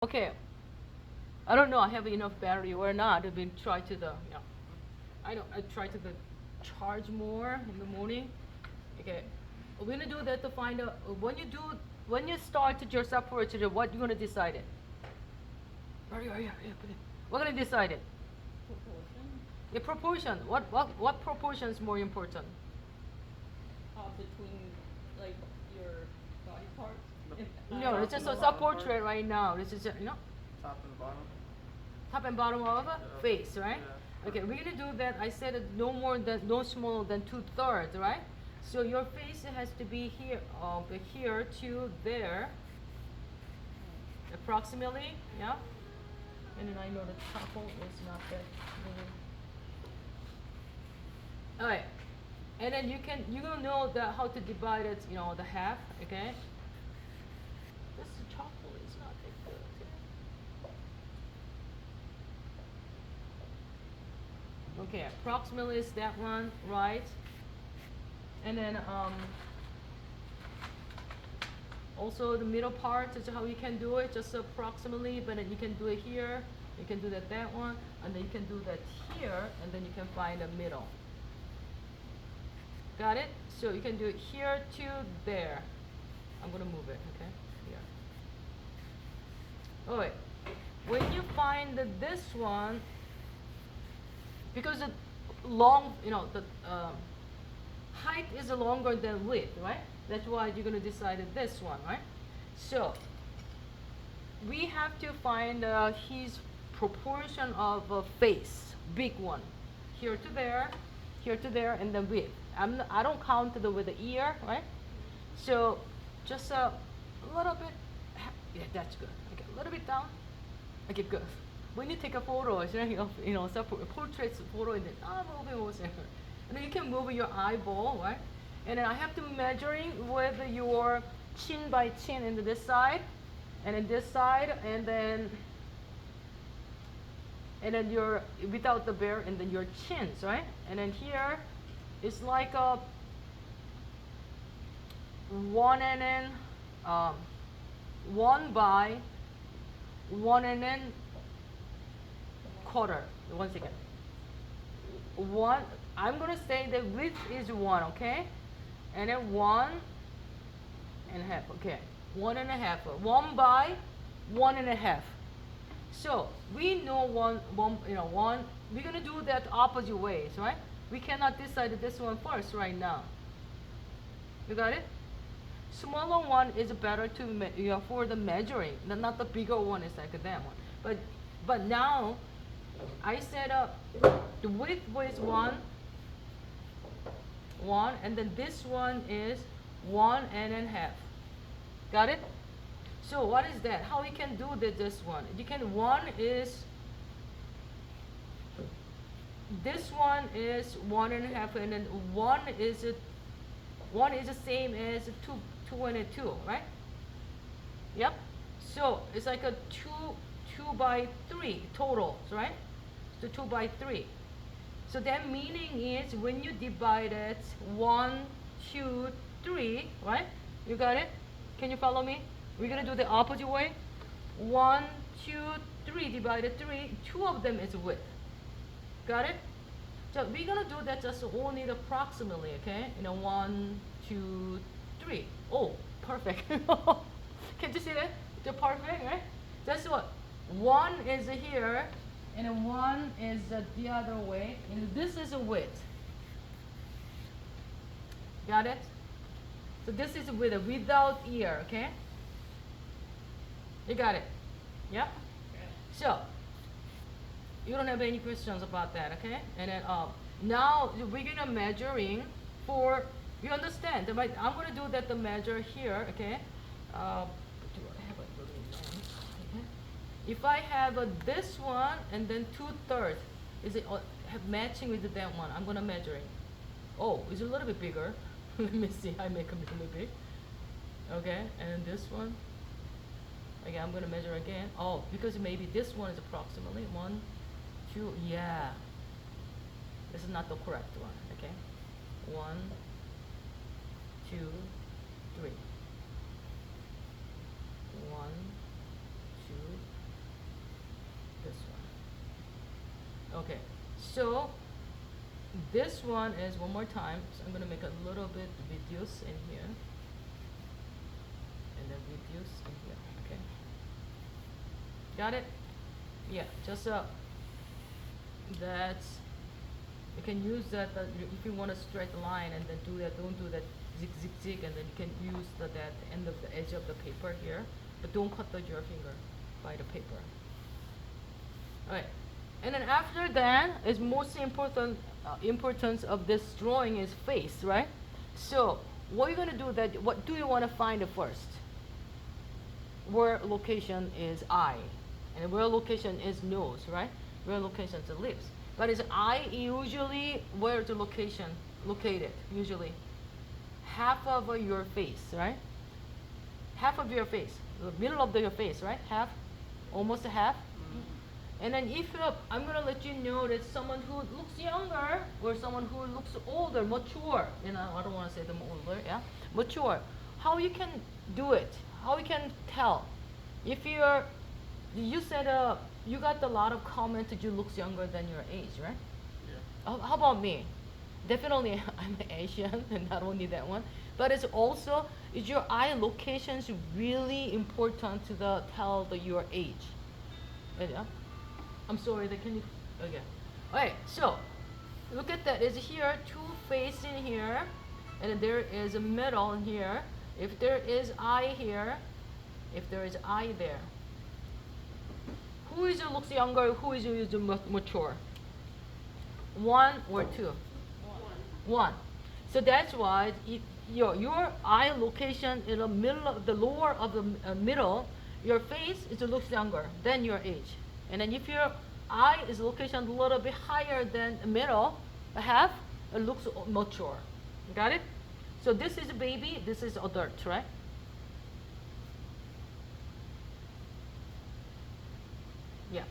Okay. I don't know I have enough battery or not. I've been try to the, I try to the charge more in the morning. Okay. We're gonna do that to find out when you start your separate, what you're gonna decide it. Hurry, put it. We're gonna decide it. Proportion The proportion. What proportion is more important? between like your body parts. No, it's just a and the bottom portrait part? right now. This is Top and bottom? top and bottom of a Yeah. face, right? Yeah. Okay, we're gonna do that. I said it no smaller than 2/3, right? So your face has to be here, here to there, approximately, yeah. And then I know the couple is not that really. All right, and then you're gonna know how to divide it, the half, okay? This chocolate is not that good. Okay, approximately is that one, right? And then also the middle part is how you can do it, just approximately, but then you can do it here, you can do that one, and then you can do that here, and then you can find the middle. Got it? So you can do it here to there. I'm gonna move it, okay? Here. Oh wait. When you find this one, because the long, the height is longer than width, right? That's why you're gonna decide this one, right? So we have to find his proportion of a face, big one, here to there, and then width. I don't count with the ear, right? So just a little bit. Yeah, that's good. Okay, a little bit down. Okay, good. When you take a photo, portraits photo, and then move, and then you can move your eyeball, right? And then I have to measuring with your chin by chin in this side, and then this side, and then your without the bear, and then your chins, right? And then here, it's like a 1 and then 1 by 1 and then quarter. Once again, 1. I'm gonna say the width is 1, okay, and then 1.5, okay, 1.5, 1 by 1.5. So we know one. We're gonna do that opposite ways, right? We cannot decide this one first right now. You got it? Smaller one is better to for the measuring. Not the bigger one is like that one. But now I set up the width was 1, and then this one is 1.5. Got it? So what is that? How we can do this one? You can 1 is this one is 1.5, and then 1 is the same as 2 and a 2, right? Yep. So it's like a 2 by 3 total, right? So 2 by 3. So that meaning is when you divide it 1, 2, 3, right? You got it? Can you follow me? We're gonna do the opposite way. 1, 2, 3 divided 3. 2 of them is width. Got it? So we're gonna do that just only approximately, okay? 1, 2, 3. Oh, perfect. Can you see that? The perfect, right? That's what 1 is here, and then 1 is the other way, and this is a width. Got it? So this is with without ear, okay? You got it? Yeah? So you don't have any questions about that, okay? And then now we're gonna measuring for, you understand, right? I'm gonna do that the measure here, okay? Do I have a little lens? Okay. If I have this one and then 2/3, is it have matching with that one? I'm gonna measuring. Oh, it's a little bit bigger. Let me see. I make a little big. Okay, and this one. Again, I'm gonna measure again. Oh, because maybe this one is approximately 1, 2. Yeah, this is not the correct one. Okay, 1, 2, 3. 1, 2, Okay, so this one is one more time. So I'm gonna make a little bit reduce in here, and then reduce in here. Okay, got it? Yeah, just that's you can use that if you want a straight line and then do that. Don't do that zig zig zig, and then you can use that end of the edge of the paper here, but don't cut your finger by the paper. Alright, and then after that is most important importance of this drawing is face, right? So what you're gonna do that? What do you want to find first? Where location is eye, and where location is nose, right? Where location is lips. But is eye usually where the location located? Usually half of your face, right? Half of your face, the middle of your face, right? Half, almost a half. And then if I'm gonna let you know that someone who looks younger or someone who looks older, mature, you know, I don't want to say them older, yeah, mature. How you can do it? How you can tell? If you said you got a lot of comments that you looks younger than your age, right? Yeah. How about me? Definitely, I'm Asian, and not only that one, but it's also is your eye locations really important to tell your age. Yeah. I'm sorry, can you, okay. Alright, so, look at that, is here, two face in here, and then there is a middle in here. If there is eye here, if there is eye there. Who looks younger, who is mature? One or two? One. So that's why your eye location in the middle of the lower of the middle, your face looks younger than your age. And then if your eye is location a little bit higher than the middle, half, it looks mature. Got it? So this is a baby, this is adult, right? Yeah.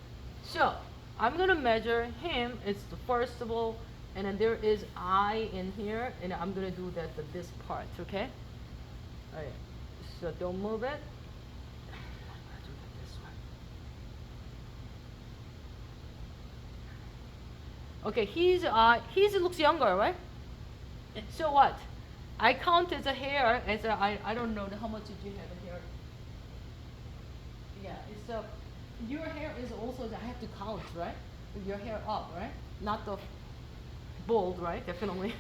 So I'm gonna measure him. It's the first of all, and then there is eye in here, and I'm gonna do that for this part, okay? All right. So don't move it. Okay, he looks younger, right? So what? I count as a hair as I don't know how much did you have in here. Yeah, it's your hair is also I have to count, right? Your hair up, right? Not the bald, right? Definitely.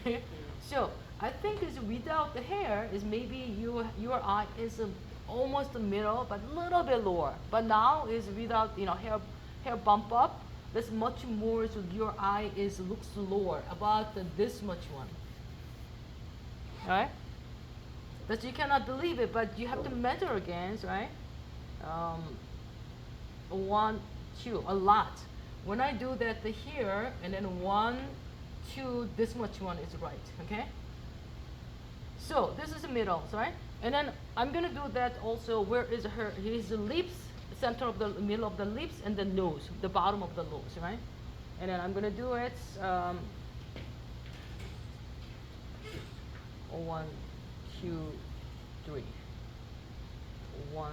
So I think is without the hair is maybe your eye is almost the middle, but a little bit lower. But now is without hair bump up. That's much more, so your eye looks lower, about this much one. Right? But you cannot believe it, but you have to measure again, right? 1, 2, a lot. When I do that here, and then 1, 2, this much one is right, okay? So this is the middle, right? And then I'm gonna do that also. Where is his lips? Center of the middle of the lips and the nose, the bottom of the nose, right? And then I'm gonna do it 1, 2, 3. 1,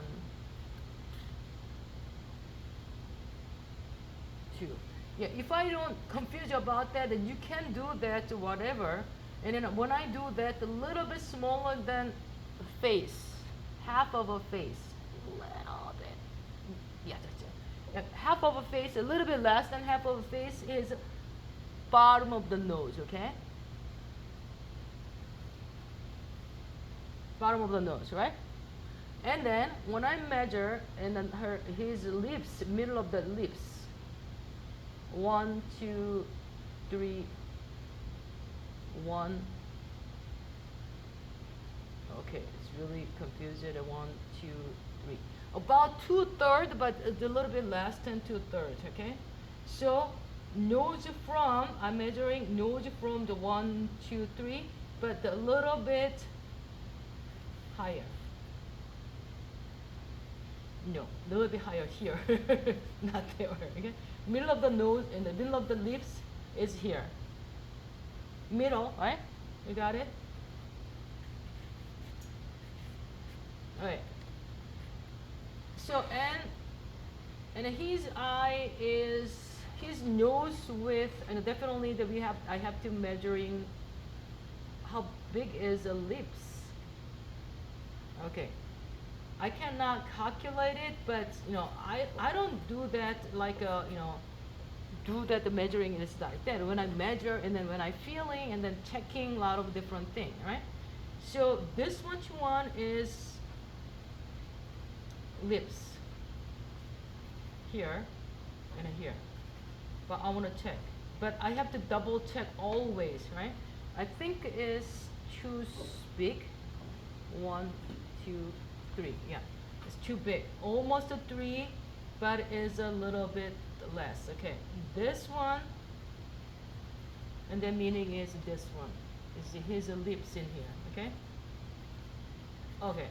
2. Yeah, if I don't confuse you about that, then you can do that to whatever. And then when I do that, a little bit smaller than the face, half of a face, little bit. Yeah, that's it. Yeah, half of a face, a little bit less than half of a face is bottom of the nose, okay? Bottom of the nose, right? And then when I measure, and then his lips, middle of the lips, 1, 2, 3, 1. Okay, it's really confusing. 1, 2, 3. About 2/3, but it's a little bit less than 2/3. Okay, so nose from I'm measuring nose from the 1, 2, 3, but a little bit higher. No, a little bit higher here, not there. Okay, middle of the nose and the middle of the lips is here. Middle, right? You got it? All right. So and his eye is his nose width, and definitely that I have to measuring how big is the lips. Okay, I cannot calculate it, but I don't do that like do that the measuring is like that. When I measure and then when I feeling and then checking a lot of different things, right? So this one is lips here and here, but I want to check, but I have to double check always, right? I think is too big. 1, 2, 3. Yeah, it's too big, almost a 3, but is a little bit less. Okay, this one, and the meaning is this one is his lips in here. Okay. Okay,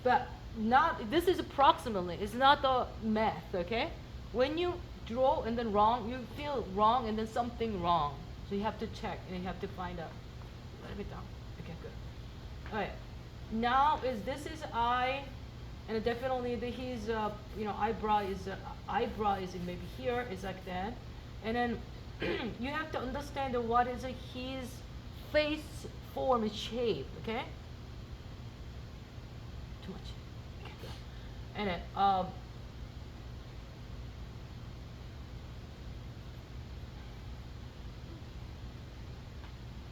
but not, this is approximately, it's not the math. Okay, when you draw and then wrong, you feel wrong and then something wrong, so you have to check and you have to find out. Let it down. Okay, good. All right, now this is eye, and definitely his eyebrow is maybe here, is like that, and then you have to understand what is his face form and shape. Okay, too much. Okay, good. And then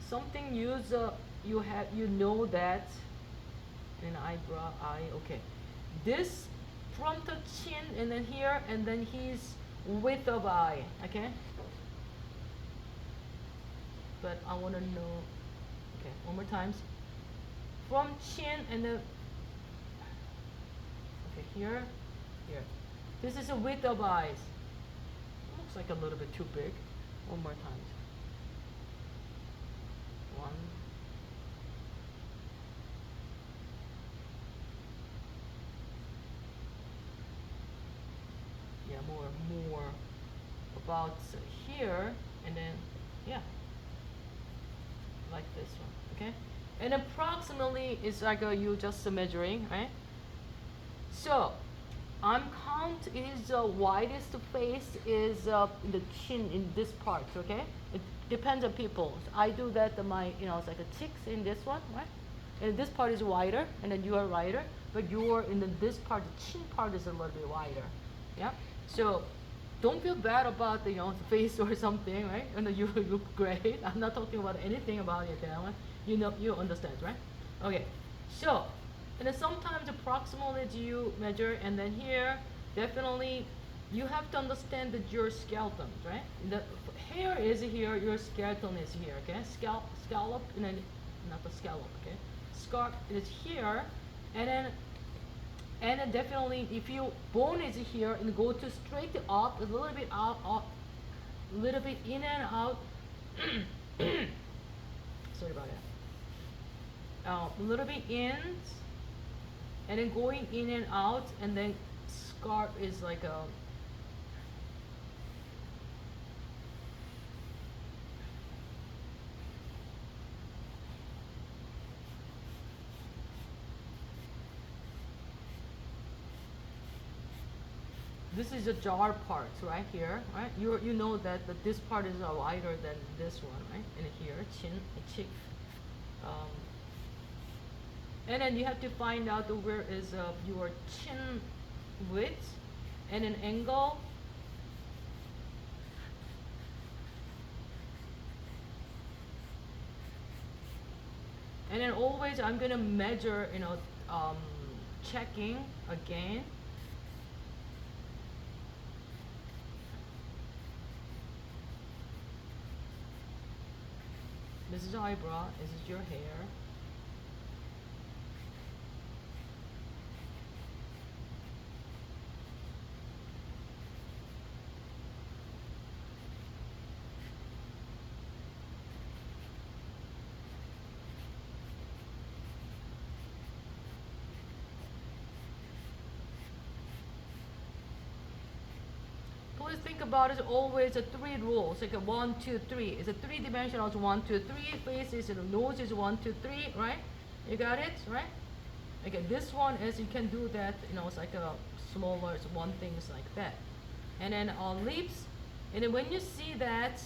something use you know that an eyebrow eye. Okay, this from the chin and then here and then his width of eye. Okay, but I want to know. Okay, one more times, from chin and then okay, here, this is the width of eyes. Looks like a little bit too big. One more time. 1, yeah, more about here, and then yeah, like this one. Okay, and approximately is like you just measuring, right? So I'm count is widest face is in the chin in this part. Okay, it depends on people. So I do that my it's like a cheeks in this one, right? And this part is wider, and then you are wider, but your in this part, the chin part is a little bit wider. Yeah. So don't feel bad about the the face or something, right? And you look great. I'm not talking about anything about it. That one, you understand, right? Okay. So and then sometimes approximately you measure, and then here definitely you have to understand that your skeleton, right? The hair is here, your skeleton is here. Okay, scallop, and then not the scallop. Okay, scarf is here, and then definitely if you bone is here and go to straight up a little bit out, a little bit in and out. Sorry about that. A little bit in, and then going in and out, and then scarf is like a this is the jar part right here, right? You know that this part is wider than this one, right? And here, chin, cheek. And then you have to find out where is your chin width and an angle. And then always I'm gonna measure, checking again. This is your eyebrow, this is your hair. Please think about it always a 3 rules, like a 1, 2, 3. It's a 3-dimensional 1, 2, 3. Face is, the nose is 1, 2, 3, right? You got it, right? Okay, this one is, you can do that, it's like a smaller, it's one thing is like that. And then on lips, And then when you see that,